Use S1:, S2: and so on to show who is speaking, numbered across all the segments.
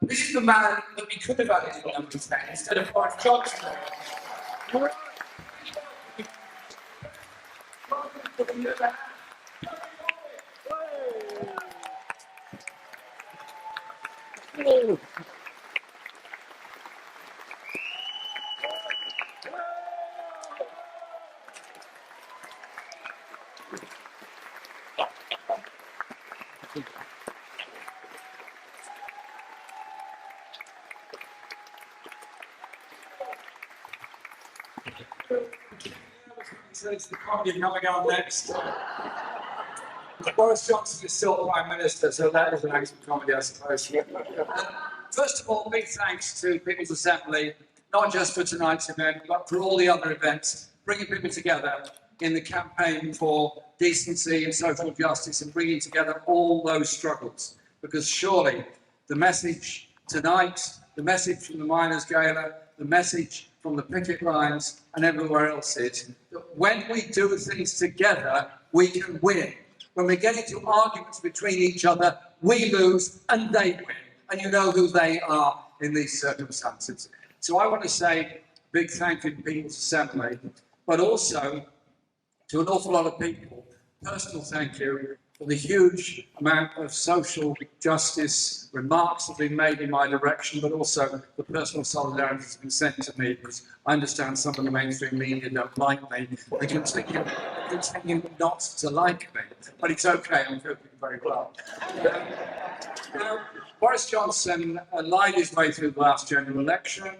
S1: This is the man that we could have had as number 10 instead of Boris Johnson. It's the comedy coming on next. Boris Johnson is still Prime Minister, so that is an act of comedy, I suppose. First of all, big thanks to People's Assembly, not just for tonight's event, but for all the other events, bringing people together in the campaign for decency and social justice and bringing together all those struggles. Because surely the message tonight, the message from the Miners' Gala, the message from the picket lines and everywhere else is that when we do things together, we can win. When we get into arguments between each other, we lose and they win. And you know who they are in these circumstances. So I want to say a big thank you to People's Assembly, but also to an awful lot of people, personal thank you for the huge amount of social justice remarks that have been made in my direction, but also the personal solidarity that's been sent to me, because I understand some of the mainstream media don't like me. They continue not to like me, but it's okay, I'm coping very well. Now, Boris Johnson lied his way through the last general election,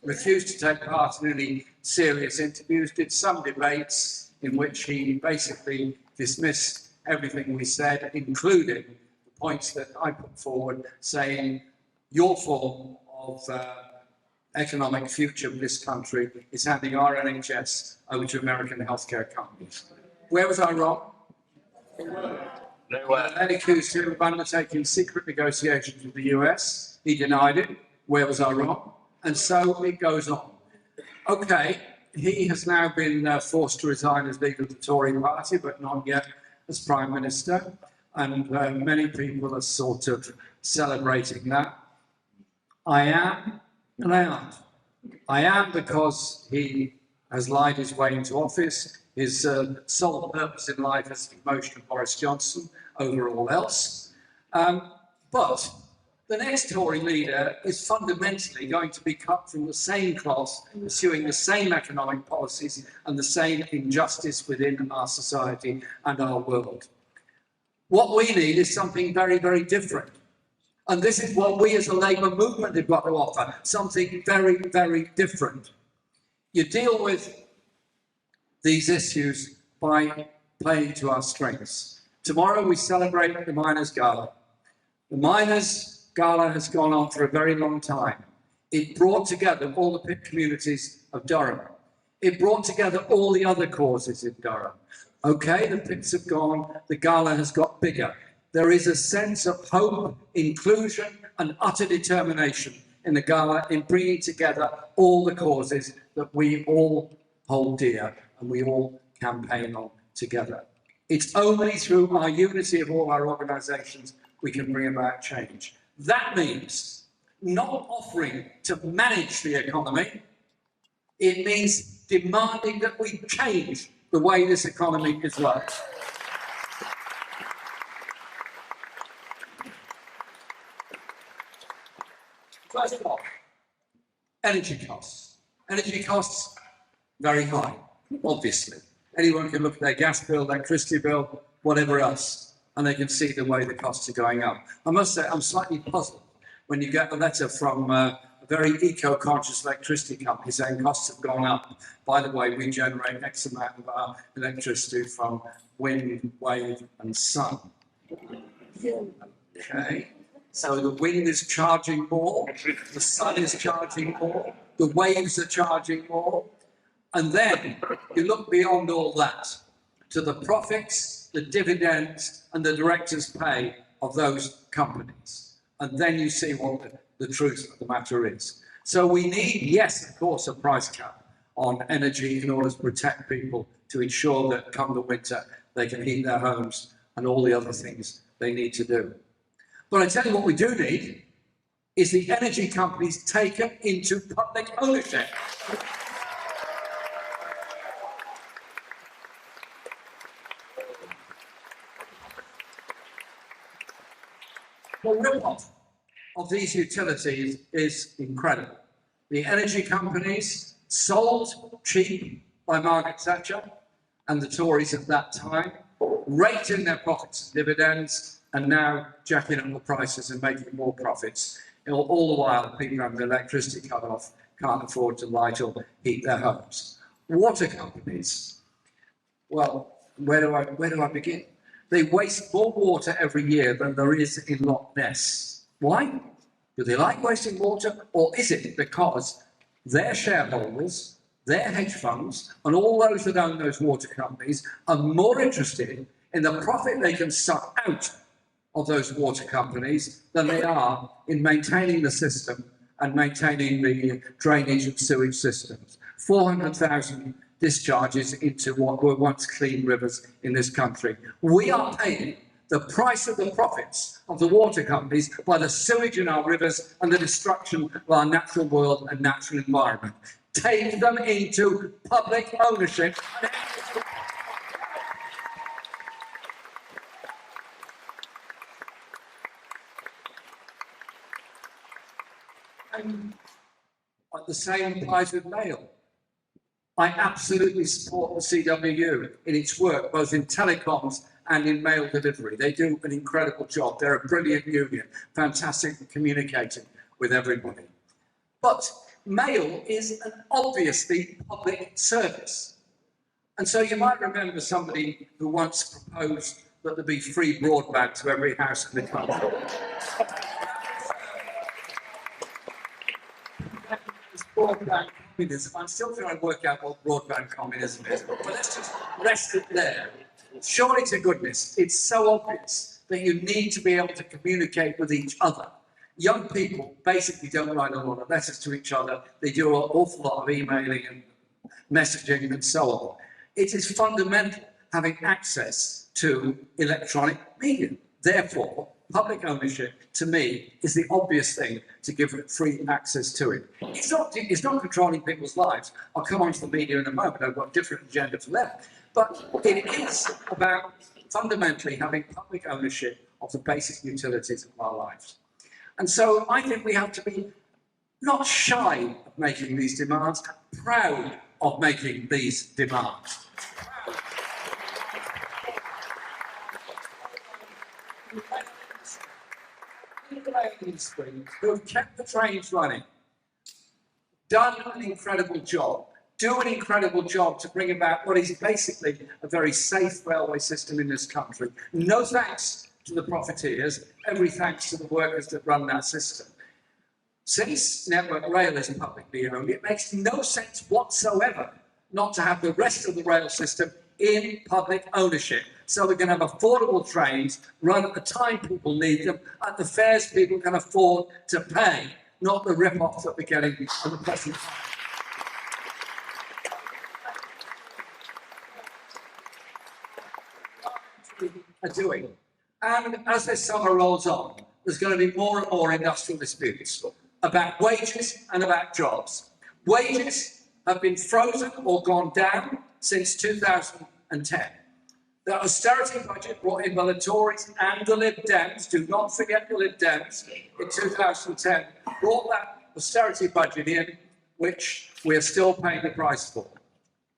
S1: refused to take part in any serious interviews, did some debates in which he basically dismissed everything we said, including the points that I put forward, saying your form of economic future of this country is handing our NHS over to American healthcare companies. Where was I wrong? They were. Then accused him of undertaking secret negotiations with the US. He denied it. Where was I wrong? And so it goes on. Okay, he has now been forced to resign as leader of the Tory party, but not yet as Prime Minister. And many people are sort of celebrating that. I am, and I aren't. I am because he has lied his way into office. His sole purpose in life is the promotion of Boris Johnson over all else. But the next Tory leader is fundamentally going to be cut from the same cloth, pursuing the same economic policies and the same injustice within our society and our world. What we need is something very, very different. And this is what we as a Labour movement have got to offer, something very, very different. You deal with these issues by playing to our strengths. Tomorrow we celebrate the Miners' Gala. The Miners' Gala has gone on for a very long time. It brought together all the pit communities of Durham. It brought together all the other causes in Durham. Okay, the pits have gone, the Gala has got bigger. There is a sense of hope, inclusion and utter determination in the Gala in bringing together all the causes that we all hold dear and we all campaign on together. It's only through our unity of all our organisations we can bring about change. That means not offering to manage the economy. It means demanding that we change the way this economy is run. First of all, energy costs. Energy costs, very high, obviously. Anyone can look at their gas bill, electricity bill, whatever else, and they can see the way the costs are going up. I must say, I'm slightly puzzled when you get a letter from a very eco-conscious electricity company saying costs have gone up. By the way, we generate X amount of our electricity from wind, wave, and sun. Okay. So the wind is charging more, the sun is charging more, the waves are charging more. And then you look beyond all that to the profits, the dividends, and the directors' pay of those companies. And then you see what the truth of the matter is. So we need, yes, of course, a price cap on energy in order to protect people, to ensure that come the winter, they can heat their homes and all the other things they need to do. But I tell you what we do need is the energy companies taken into public ownership. The rip-off of these utilities is incredible. The energy companies sold cheap by Margaret Thatcher and the Tories at that time, rating their profits and dividends, and now jacking up the prices and making more profits. All the while, people having the electricity cut off can't afford to light or heat their homes. Water companies, well, where do I begin? They waste more water every year than there is in Loch Ness. Why? Do they like wasting water, or is it because their shareholders, their hedge funds, and all those that own those water companies are more interested in the profit they can suck out of those water companies than they are in maintaining the system and maintaining the drainage and sewage systems? 400,000 discharges into what were once clean rivers in this country. We are paying the price of the profits of the water companies by the sewage in our rivers and the destruction of our natural world and natural environment. Take them into public ownership. And the same applies with mail. I absolutely support the CWU in its work, both in telecoms and in mail delivery. They do an incredible job. They're a brilliant union, fantastic at communicating with everybody. But mail is an obviously public service. And so you might remember somebody who once proposed that there be free broadband to every house in the country. Broadband communism. I'm still trying to work out what broadband communism is, but let's just rest it there. Surely to goodness, it's so obvious that you need to be able to communicate with each other. Young people basically don't write a lot of letters to each other. They do an awful lot of emailing and messaging and so on. It is fundamental having access to electronic media. Therefore, public ownership, to me, is the obvious thing to give free access to it. It's not controlling people's lives. I'll come on to the media in a moment. I've got a different agenda for that. But it is about fundamentally having public ownership of the basic utilities of our lives. And so I think we have to be not shy of making these demands, proud of making these demands. Who have kept the trains running, done an incredible job, do an incredible job to bring about what is basically a very safe railway system in this country. No thanks to the profiteers, every thanks to the workers that run that system. Since Network Rail is publicly owned, it makes no sense whatsoever not to have the rest of the rail system in public ownership. So we can have affordable trains run at the time people need them, at the fares people can afford to pay, not the rip-offs that we're getting at the present time. Are doing. And as this summer rolls on, there's going to be more and more industrial disputes about wages and about jobs. Wages have been frozen or gone down since 2010. The austerity budget brought in by the Tories and the Lib Dems, do not forget the Lib Dems, in 2010, brought that austerity budget in, which we are still paying the price for.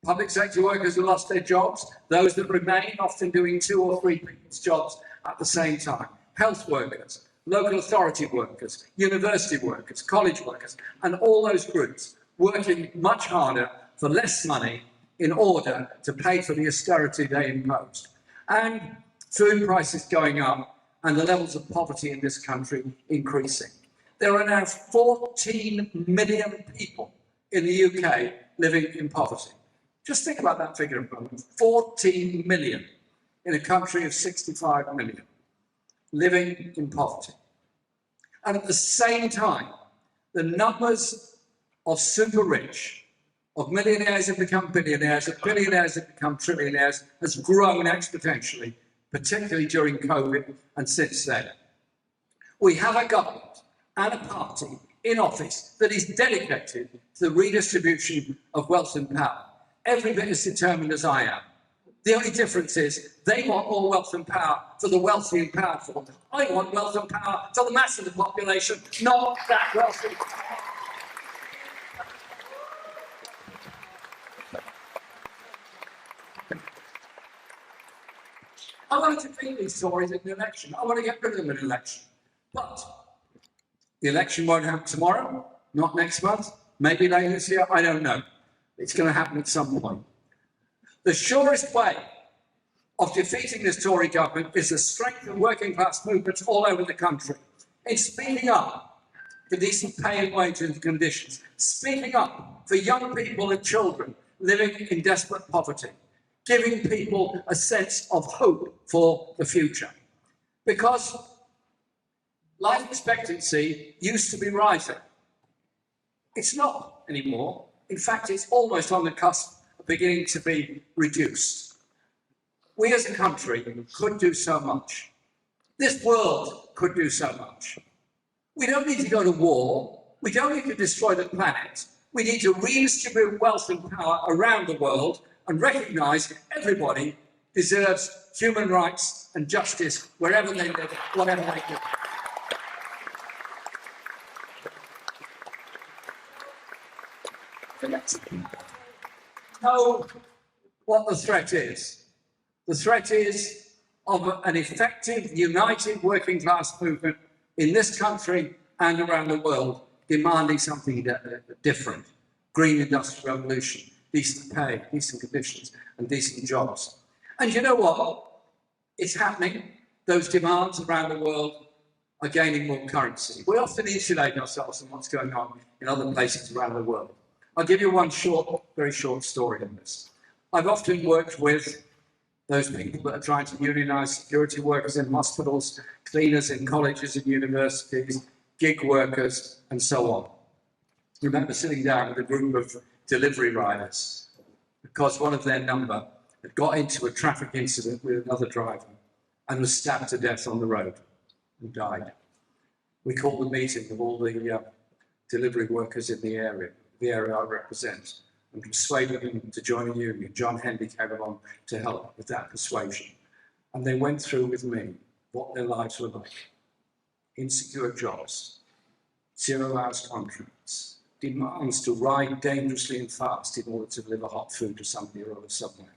S1: Public sector workers who lost their jobs, those that remain often doing 2 or 3 people's jobs at the same time. Health workers, local authority workers, university workers, college workers, and all those groups working much harder for less money in order to pay for the austerity they imposed. And food prices going up and the levels of poverty in this country increasing. There are now 14 million people in the UK living in poverty. Just think about that figure a moment. 14 million in a country of 65 million living in poverty. And at the same time, the numbers of super rich, of millionaires who become billionaires, of billionaires who become trillionaires, has grown exponentially, particularly during COVID and since then. We have a government and a party in office that is dedicated to the redistribution of wealth and power, every bit as determined as I am. The only difference is they want more wealth and power for the wealthy and powerful. I want wealth and power for the mass of the population, not that wealthy. I want to defeat these Tories in the election. I want to get rid of them in the election. But the election won't happen tomorrow, not next month, maybe later this year, I don't know. It's going to happen at some point. The surest way of defeating this Tory government is the strength of working class movements all over the country. It's speeding up for decent pay and wage and conditions, speeding up for young people and children living in desperate poverty, giving people a sense of hope for the future. Because life expectancy used to be rising. It's not anymore. In fact, it's almost on the cusp of beginning to be reduced. We as a country could do so much. This world could do so much. We don't need to go to war. We don't need to destroy the planet. We need to redistribute wealth and power around the world and recognise everybody deserves human rights and justice wherever they live, whatever they do. Know what the threat is. The threat is of an effective, united working class movement in this country and around the world, demanding something different. Green industrial revolution, decent pay, decent conditions, and decent jobs. And you know what? It's happening. Those demands around the world are gaining more currency. We often insulate ourselves from what's going on in other places around the world. I'll give you one short, very short story on this. I've often worked with those people that are trying to unionise security workers in hospitals, cleaners in colleges and universities, gig workers, and so on. I remember sitting down with a group of delivery riders because one of their number had got into a traffic incident with another driver and was stabbed to death on the road and died. We called a meeting of all the delivery workers in the area I represent, and persuaded them to join a union. John Hendy came along to help with that persuasion. And they went through with me what their lives were like. Insecure jobs, 0 hours contracts, demands to ride dangerously and fast in order to deliver hot food to somebody or other somewhere.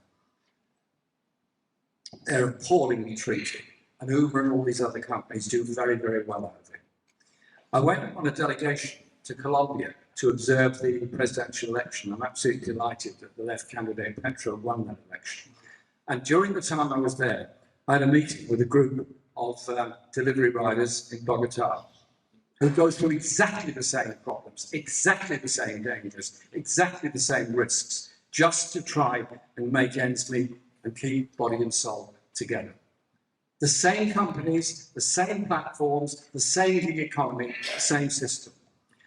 S1: They're appallingly treated, and Uber and all these other companies do very, very well out of it. I went on a delegation to Colombia to observe the presidential election. I'm absolutely delighted that the left candidate Petro won that election. And during the time I was there, I had a meeting with a group of delivery riders in Bogota who go through exactly the same problems, exactly the same dangers, exactly the same risks, just to try and make ends meet and keep body and soul together. The same companies, the same platforms, the same gig economy, the same system.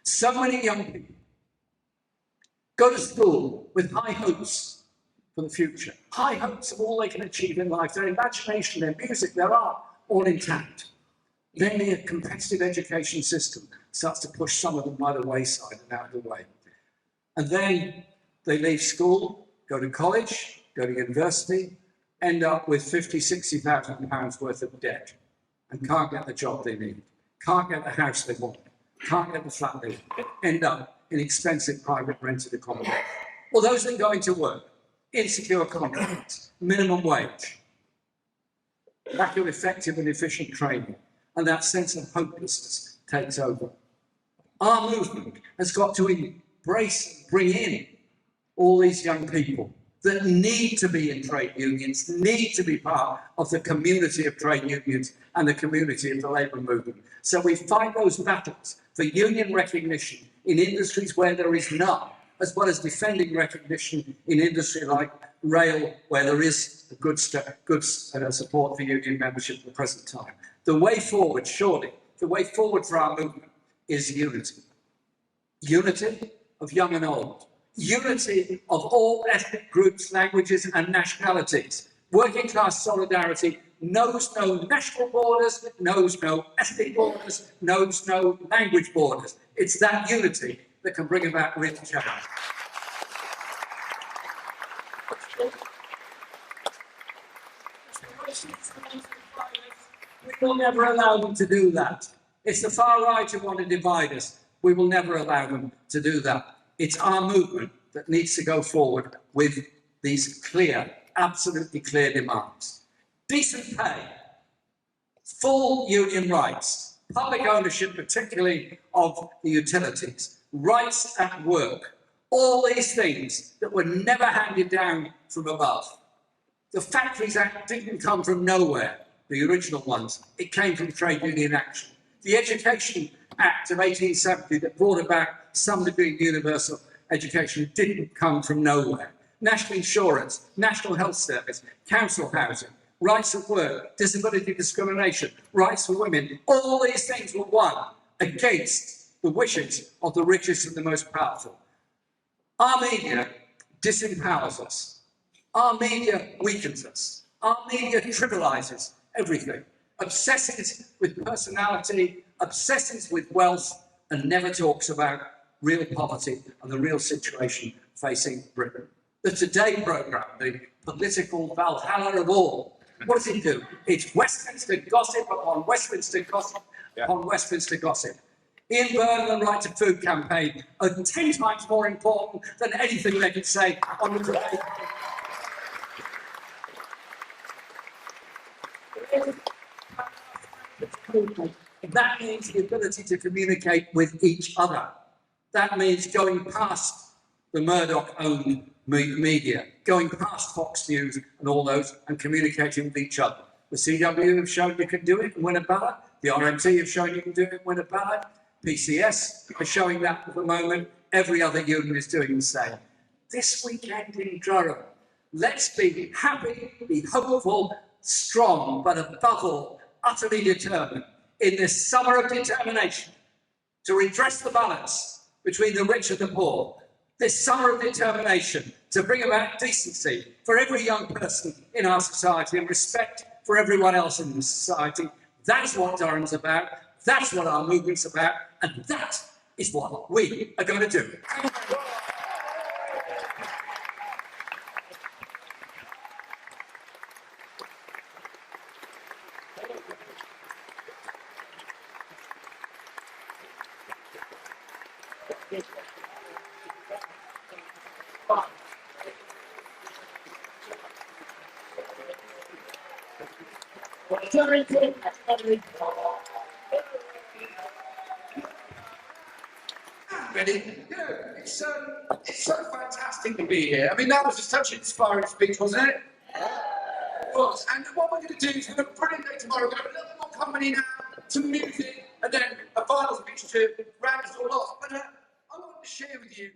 S1: So many young people go to school with high hopes for the future, high hopes of all they can achieve in life, their imagination, their music, their art, all intact. Then the competitive education system starts to push some of them by the wayside and out of the way. And then they leave school, go to college, go to university, end up with £50,000, £60,000 worth of debt and can't get the job they need, can't get the house they want, can't get the flat they want, end up in expensive private rented accommodation. Well, those that go into work, insecure contracts, minimum wage, lack of effective and efficient training, and that sense of hopelessness takes over. Our movement has got to embrace and bring in all these young people that need to be in trade unions, need to be part of the community of trade unions and the community of the labour movement. So we fight those battles for union recognition in industries where there is none, as well as defending recognition in industry like rail, where there is good support for union membership at the present time. The way forward, surely, the way forward for our movement is unity. Unity of young and old. Unity of all ethnic groups, languages and nationalities. Working class solidarity knows no national borders, knows no ethnic borders, knows no language borders. It's that unity that can bring about real change. We will never allow them to do that. It's the far right who want to divide us. We will never allow them to do that. It's our movement that needs to go forward with these clear, absolutely clear demands. Decent pay, full union rights, public ownership, particularly of the utilities, rights at work, all these things that were never handed down from above. The Factories Act didn't come from nowhere, the original ones. It came from trade union action. The Education Act of 1870 that brought about some degree of universal education didn't come from nowhere. National insurance, National Health Service, council housing, rights at work, disability discrimination, rights for women, all these things were won against the wishes of the richest and the most powerful. Our media disempowers us. Our media weakens us. Our media trivializes everything, obsesses with personality, obsesses with wealth, and never talks about real poverty and the real situation facing Britain. The Today programme, the political Valhalla of all, what does it do? It's Westminster gossip upon Westminster gossip upon Westminster gossip. Ian Byrne and the Right to Food campaign are 10 times more important than anything they could say on the Today. That means the ability to communicate with each other. That means going past the Murdoch-owned media, going past Fox News and all those, and communicating with each other. The CW have shown you can do it and win a ballot. The RMT have shown you can do it and win a ballot. PCS are showing that at the moment. Every other union is doing the same. This weekend in Durham, let's be happy, be hopeful, strong, but above all, utterly determined in this summer of determination to redress the balance between the rich and the poor. This summer of determination to bring about decency for every young person in our society and respect for everyone else in the society. That's what Durham's about. That's what our movement's about. And that is what we are going to do.
S2: Ready? Yeah, it's so fantastic to be here. I mean, that was such an inspiring speech, wasn't it? It was. And what we're going to do is we're going to brilliant day tomorrow. We're going to have a little more company now, some music, and then a final speech to round us all off. But I wanted to share with you